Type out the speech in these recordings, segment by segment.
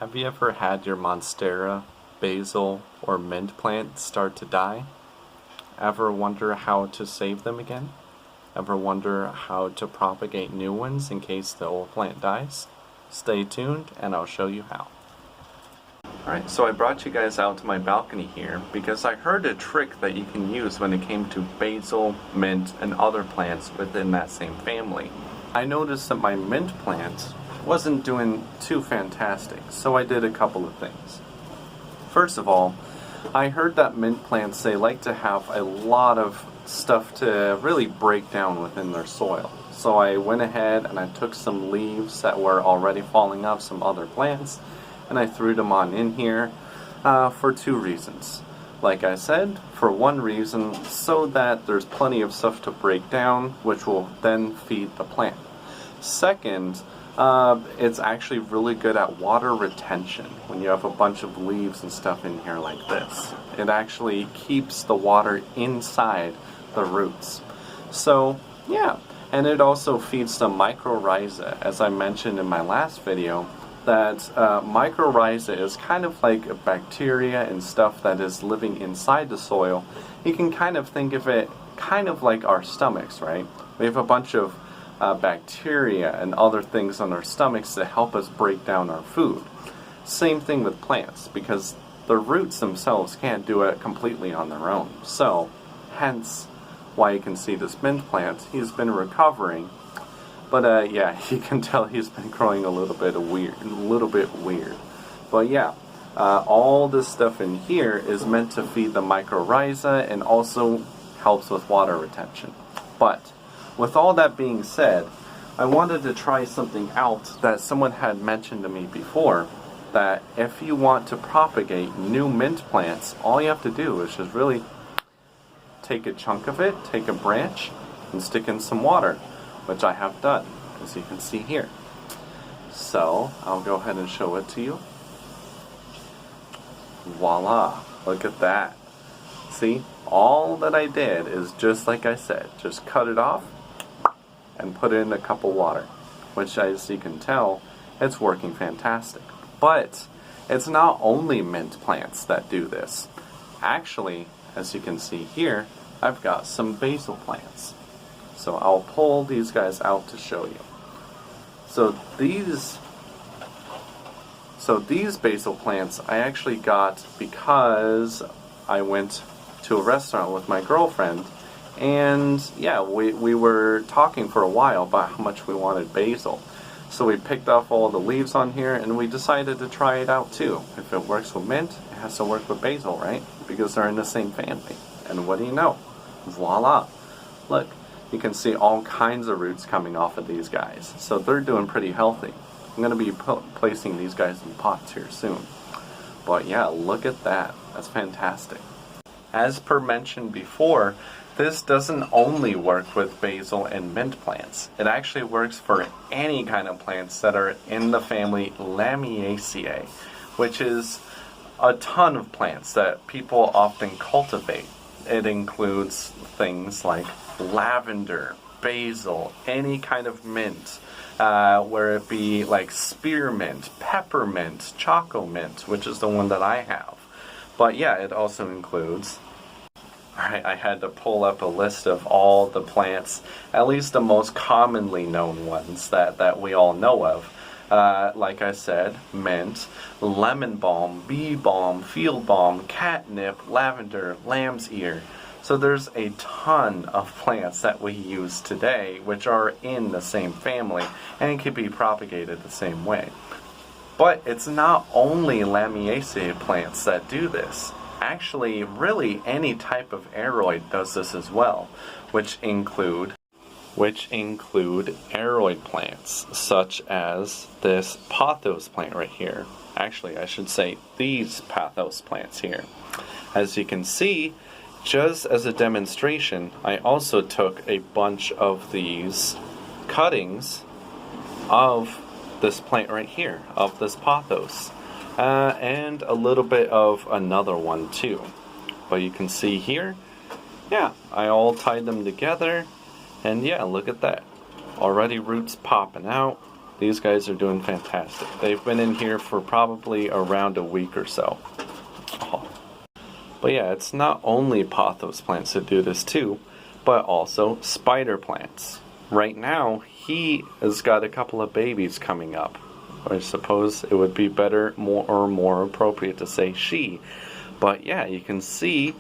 Have you ever had your monstera, basil, or mint plant start to die? Ever wonder how to save them again? Ever wonder how to propagate new ones in case the old plant dies? Stay tuned and I'll show you how. Alright, so I brought you guys out to my balcony here because I heard a trick that you can use when it came to basil, mint, and other plants within that same family. I noticed that my mint plant wasn't doing too fantastic, so I did a couple of things. First of all, I heard that mint plants, they like to have a lot of stuff to really break down within their soil. So I went ahead and I took some leaves that were already falling off some other plants and I threw them on in here for two reasons. Like I said, for one reason, so that there's plenty of stuff to break down, which will then feed the plant. Second, it's actually really good at water retention when you have a bunch of leaves and stuff in here like this. It actually keeps the water inside the roots. So, yeah. And it also feeds the mycorrhiza. As I mentioned in my last video, that mycorrhiza is kind of like a bacteria and stuff that is living inside the soil. You can kind of think of it kind of like our stomachs, right? We have a bunch of bacteria and other things on our stomachs that help us break down our food. Same thing with plants, because the roots themselves can't do it completely on their own. So, hence why you can see this mint plant, he's been recovering. But yeah, you can tell he's been growing a little bit weird. But yeah, all this stuff in here is meant to feed the mycorrhiza and also helps with water retention. But with all that being said, I wanted to try something out that someone had mentioned to me before, that if you want to propagate new mint plants, all you have to do is just really take a chunk of it, take a branch, and stick in some water, which I have done, as you can see here. So, I'll go ahead and show it to you. Voila! Look at that. See? All that I did is just like I said, just cut it off and put it in a cup of water, which, as you can tell, it's working fantastic. But it's not only mint plants that do this. Actually, as you can see here, I've got some basil plants. So I'll pull these guys out to show you. So these basil plants I actually got because I went to a restaurant with my girlfriend, and yeah, we were talking for a while about how much we wanted basil. So we picked off all the leaves on here and we decided to try it out too. If it works with mint, it has to work with basil, right? Because they're in the same family. And what do you know? Voila! Look, you can see all kinds of roots coming off of these guys. So they're doing pretty healthy. I'm going to be placing these guys in pots here soon. But yeah, look at that. That's fantastic. As per mentioned before, this doesn't only work with basil and mint plants. It actually works for any kind of plants that are in the family Lamiaceae, which is a ton of plants that people often cultivate. It includes things like lavender, basil, any kind of mint, where it be like spearmint, peppermint, choco mint, which is the one that I have. But yeah, it also includes, I had to pull up a list of all the plants, at least the most commonly known ones that we all know of. Like I said, mint, lemon balm, bee balm, field balm, catnip, lavender, lamb's ear. So there's a ton of plants that we use today which are in the same family and can be propagated the same way. But it's not only Lamiaceae plants that do this. Actually, really any type of aroid does this as well, which include aroid plants, such as this pothos plant right here. Actually, I should say these pothos plants here. As you can see, just as a demonstration, I also took a bunch of these cuttings of this plant right here, of this pothos, and a little bit of another one too. But you can see here, yeah, I all tied them together, and yeah, look at that. Already roots popping out, these guys are doing fantastic. They've been in here for probably around a week or so. Oh. But yeah, it's not only pothos plants that do this too, but also spider plants. Right now, he has got a couple of babies coming up. I suppose it would be better, more appropriate to say she. But yeah, you can see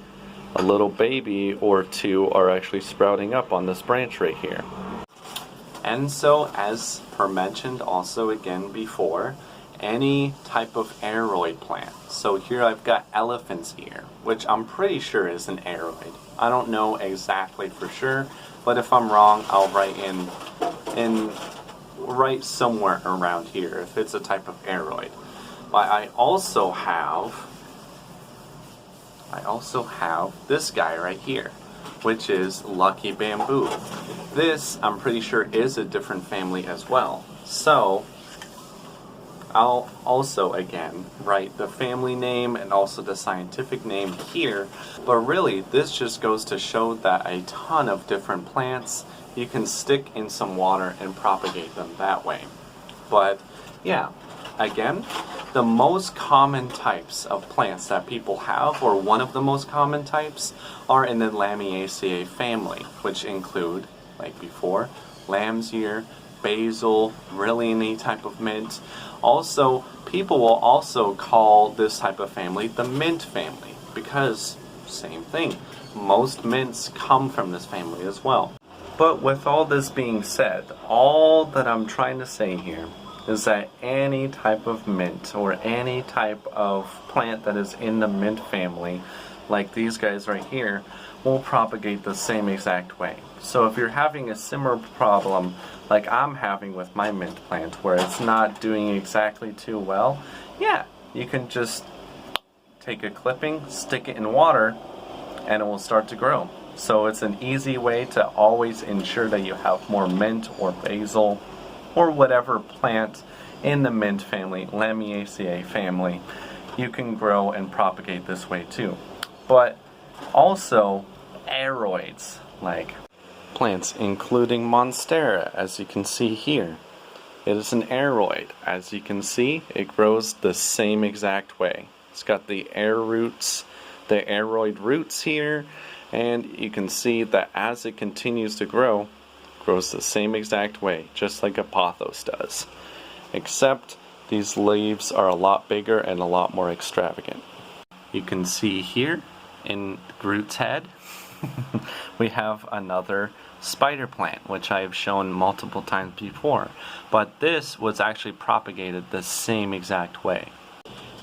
a little baby or two are actually sprouting up on this branch right here. And so, as per mentioned also again before, any type of aroid plant. So here I've got elephant's ear, which I'm pretty sure is an aroid. I don't know exactly for sure, but if I'm wrong, I'll write somewhere around here if it's a type of aroid. But I also have this guy right here, which is lucky bamboo. This, I'm pretty sure, is a different family as well. So I'll also again write the family name and also the scientific name here. But really, this just goes to show that a ton of different plants, you can stick in some water and propagate them that way. But yeah, again, the most common types of plants that people have, or one of the most common types, are in the Lamiaceae family, which include, like before, lamb's ear, basil, really any type of mint. Also, people will also call this type of family the mint family, because, same thing, most mints come from this family as well. But with all this being said, all that I'm trying to say here is that any type of mint or any type of plant that is in the mint family, like these guys right here, will propagate the same exact way. So if you're having a similar problem like I'm having with my mint plant where it's not doing exactly too well, yeah, you can just take a clipping, stick it in water, and it will start to grow. So it's an easy way to always ensure that you have more mint or basil or whatever plant in the mint family, Lamiaceae family, you can grow and propagate this way too. But also aroids, like plants including Monstera, as you can see here. It is an aroid. As you can see, it grows the same exact way. It's got the aroid roots here, and you can see that as it continues to grow, it grows the same exact way, just like a pothos does. Except these leaves are a lot bigger and a lot more extravagant. You can see here in Groot's head, we have another spider plant, which I have shown multiple times before. But this was actually propagated the same exact way.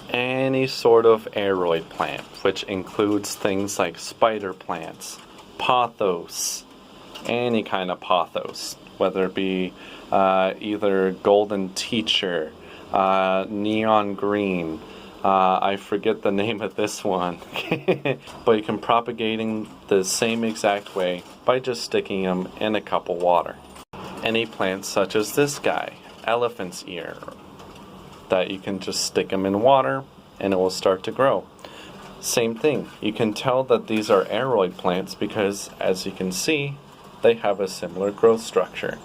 Any sort of aroid plant, which includes things like spider plants, pothos, any kind of pothos, whether it be either golden teacher, neon green, I forget the name of this one, but you can propagating the same exact way by just sticking them in a cup of water. Any plants such as this guy, elephant's ear, that you can just stick them in water and it will start to grow. Same thing, you can tell that these are aroid plants because, as you can see, they have a similar growth structure.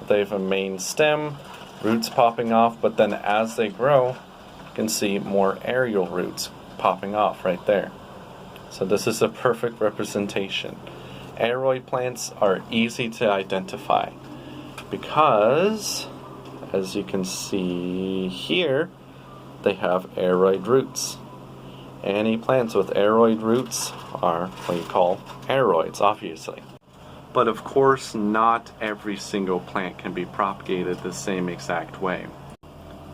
They have a main stem, roots popping off, but then as they grow, you can see more aerial roots popping off right there. So this is a perfect representation. Aroid plants are easy to identify because, as you can see here, they have aroid roots. Any plants with aroid roots are what you call aroids, obviously. But of course, not every single plant can be propagated the same exact way.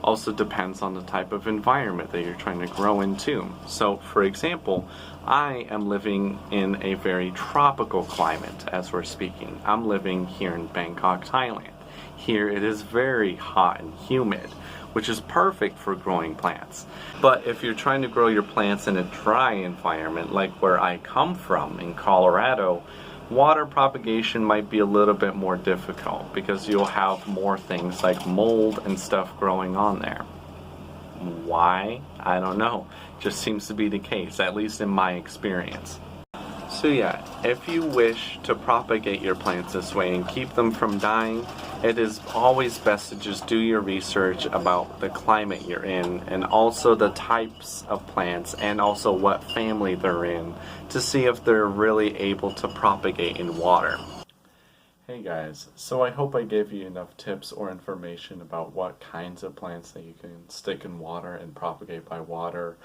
Also depends on the type of environment that you're trying to grow into. So, for example, I am living in a very tropical climate as we're speaking. I'm living here in Bangkok, Thailand. Here it is very hot and humid, which is perfect for growing plants. But if you're trying to grow your plants in a dry environment like where I come from in Colorado, water propagation might be a little bit more difficult because you'll have more things like mold and stuff growing on there. Why? I don't know. Just seems to be the case, at least in my experience. So yeah, if you wish to propagate your plants this way and keep them from dying, it is always best to just do your research about the climate you're in and also the types of plants and also what family they're in to see if they're really able to propagate in water. Hey guys, so I hope I gave you enough tips or information about what kinds of plants that you can stick in water and propagate by water,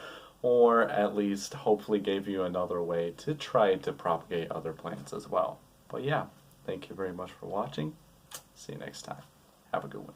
or at least hopefully gave you another way to try to propagate other plants as well. But yeah, thank you very much for watching. See you next time. Have a good one.